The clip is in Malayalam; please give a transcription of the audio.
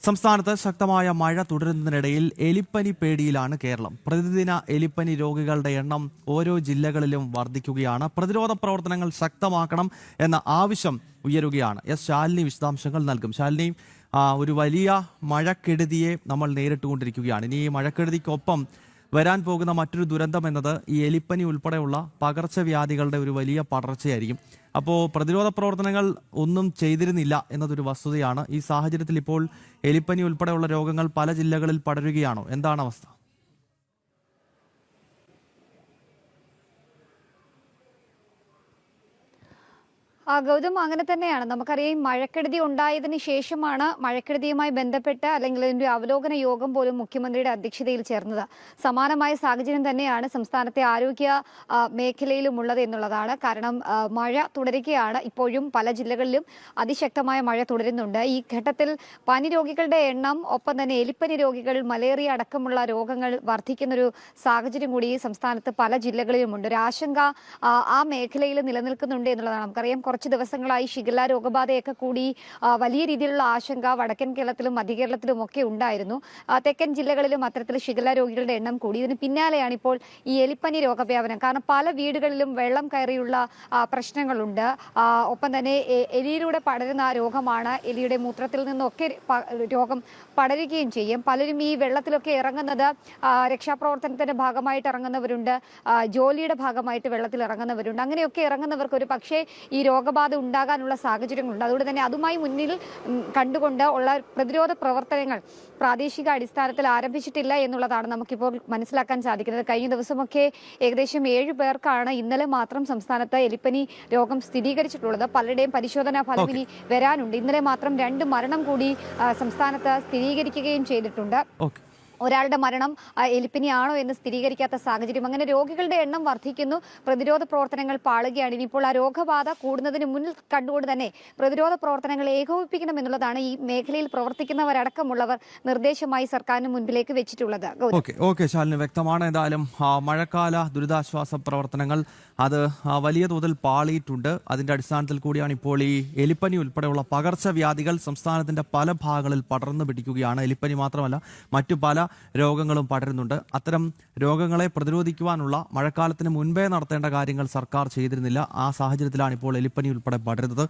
സംസ്ഥാനത്ത് ശക്തമായ മഴ തുടരുന്നതിനിടയിൽ എലിപ്പനി പേടിയിലാണ് കേരളം. പ്രതിദിന എലിപ്പനി രോഗികളുടെ എണ്ണം ഓരോ ജില്ലകളിലും വർദ്ധിക്കുകയാണ്. പ്രതിരോധ പ്രവർത്തനങ്ങൾ ശക്തമാക്കണം എന്ന ആവശ്യം ഉയരുകയാണ്. ശാലിനി വിശദാംശങ്ങൾ നൽകും. ശാലിനി, ഒരു വലിയ മഴക്കെടുതിയെ നമ്മൾ നേരിട്ടുകൊണ്ടിരിക്കുകയാണ്. ഇനി ഈ മഴക്കെടുതിക്കൊപ്പം വരാൻ പോകുന്ന മറ്റൊരു ദുരന്തം എന്നത് ഈ എലിപ്പനി ഉൾപ്പെടെയുള്ള പകർച്ചവ്യാധികളുടെ ഒരു വലിയ പടർച്ചയായിരിക്കും. അപ്പോൾ പ്രതിരോധ പ്രവർത്തനങ്ങൾ ഒന്നും ചെയ്തിരുന്നില്ല എന്നതൊരു വസ്തുതയാണ്. ഈ സാഹചര്യത്തിൽ ഇപ്പോൾ എലിപ്പനി ഉൾപ്പെടെയുള്ള രോഗങ്ങൾ പല ജില്ലകളിൽ പടരുകയാണോ? എന്താണ് അവസ്ഥ? ഗൗതം, അങ്ങനെ തന്നെയാണ്. നമുക്കറിയാം, മഴക്കെടുതി ഉണ്ടായതിന് ശേഷമാണ് മഴക്കെടുതിയുമായി ബന്ധപ്പെട്ട് അല്ലെങ്കിൽ അതിന്റെ അവലോകന യോഗം പോലും മുഖ്യമന്ത്രിയുടെ അധ്യക്ഷതയിൽ ചേർന്നത്. സമാനമായ സാഹചര്യം തന്നെയാണ് സംസ്ഥാനത്തെ ആരോഗ്യ മേഖലയിലുമുള്ളത് എന്നുള്ളതാണ്. കാരണം മഴ തുടരുകയാണ്. ഇപ്പോഴും പല ജില്ലകളിലും അതിശക്തമായ മഴ തുടരുന്നുണ്ട്. ഈ ഘട്ടത്തിൽ പനി രോഗികളുടെ എണ്ണം, ഒപ്പം തന്നെ എലിപ്പനി രോഗികൾ, മലേറിയ അടക്കമുള്ള രോഗങ്ങൾ വർദ്ധിക്കുന്നൊരു സാഹചര്യം കൂടി സംസ്ഥാനത്ത് പല ജില്ലകളിലുമുണ്ട്. ഒരു ആശങ്ക ആ മേഖലയിൽ നിലനിൽക്കുന്നുണ്ട് എന്നുള്ളതാണ്. നമുക്കറിയാം, കുറച്ച് ദിവസങ്ങളായി ഷിഗല്ല രോഗബാധയൊക്കെ കൂടി വലിയ രീതിയിലുള്ള ആശങ്ക വടക്കൻ കേരളത്തിലും മധ്യ കേരളത്തിലും ഒക്കെ ഉണ്ടായിരുന്നു. തെക്കൻ ജില്ലകളിലും അത്തരത്തിൽ ഷിഗല്ല രോഗികളുടെ എണ്ണം കൂടി. ഇതിന് പിന്നാലെയാണ് ഇപ്പോൾ ഈ എലിപ്പനി രോഗവ്യാപനം. കാരണം പല വീടുകളിലും വെള്ളം കയറിയുള്ള പ്രശ്നങ്ങളുണ്ട്. ഒപ്പം തന്നെ എലിയിലൂടെ പടരുന്ന രോഗമാണ്. എലിയുടെ മൂത്രത്തിൽ നിന്നൊക്കെ രോഗം പടരുകയും ചെയ്യും. പലരും ഈ വെള്ളത്തിലൊക്കെ ഇറങ്ങുന്നത് രക്ഷാപ്രവർത്തനത്തിന്റെ ഭാഗമായിട്ട് ഇറങ്ങുന്നവരുണ്ട്, ജോലിയുടെ ഭാഗമായിട്ട് വെള്ളത്തിൽ ഇറങ്ങുന്നവരുണ്ട്. അങ്ങനെയൊക്കെ ഇറങ്ങുന്നവർക്ക് ഒരു പക്ഷേ ഈ രോഗബാധ ഉണ്ടാകാനുള്ള സാഹചര്യങ്ങളുണ്ട്. അതുകൊണ്ട് തന്നെ അതുമായി മുന്നിൽ കണ്ടുകൊണ്ട് ഉള്ള പ്രതിരോധ പ്രവർത്തനങ്ങൾ പ്രാദേശിക അടിസ്ഥാനത്തിൽ ആരംഭിച്ചിട്ടില്ല എന്നുള്ളതാണ് നമുക്കിപ്പോൾ മനസ്സിലാക്കാൻ സാധിക്കുന്നത്. കഴിഞ്ഞ ദിവസമൊക്കെ ഏകദേശം 7 പേർക്കാണ് ഇന്നലെ മാത്രം സംസ്ഥാനത്ത് എലിപ്പനി രോഗം സ്ഥിരീകരിച്ചിട്ടുള്ളത്. പലരുടെയും പരിശോധനാ ഫലം ഇനി വരാനുണ്ട്. ഇന്നലെ മാത്രം 2 മരണം കൂടി സംസ്ഥാനത്ത് സ്ഥിരീകരിക്കുകയും ചെയ്തിട്ടുണ്ട്. ഒരാളുടെ മരണം എലിപ്പനിയാണോ എന്ന് സ്ഥിരീകരിക്കാത്ത സാഹചര്യം. അങ്ങനെ രോഗികളുടെ എണ്ണം വർദ്ധിക്കുന്നു, പ്രതിരോധ പ്രവർത്തനങ്ങൾ പാളുകയാണ്. ഇനിയിപ്പോൾ ആ രോഗബാധ കൂടുന്നതിന് മുന്നിൽ കണ്ടുകൊണ്ട് തന്നെ പ്രതിരോധ പ്രവർത്തനങ്ങൾ ഏകോപിപ്പിക്കണം എന്നുള്ളതാണ് ഈ മേഖലയിൽ പ്രവർത്തിക്കുന്നവരടക്കമുള്ളവർ നിർദ്ദേശമായി സർക്കാരിന് മുൻപിലേക്ക് വെച്ചിട്ടുള്ളത്. ശാലിനി, വ്യക്തമാണ്. എന്തായാലും മഴക്കാല ദുരിതാശ്വാസ പ്രവർത്തനങ്ങൾ അത് വലിയ തോതിൽ പാളിയിട്ടുണ്ട്. അതിന്റെ അടിസ്ഥാനത്തിൽ കൂടിയാണ് ഇപ്പോൾ ഈ എലിപ്പനി ഉൾപ്പെടെയുള്ള പകർച്ചവ്യാധികൾ സംസ്ഥാനത്തിന്റെ പല ഭാഗങ്ങളിൽ പടർന്നു പിടിക്കുകയാണ്. എലിപ്പനി മാത്രമല്ല, മറ്റു പല രോഗങ്ങളും പടരുന്നുണ്ട്. അത്തരം രോഗങ്ങളെ പ്രതിരോധിക്കുവാനുള്ള മഴക്കാലത്തിന് മുൻപേ നടത്തേണ്ട കാര്യങ്ങൾ സർക്കാർ ചെയ്തിരുന്നില്ല. ആ സാഹചര്യത്തിലാണ് ഇപ്പോൾ എലിപ്പനി ഉൾപ്പെടെ പടരുന്നത്.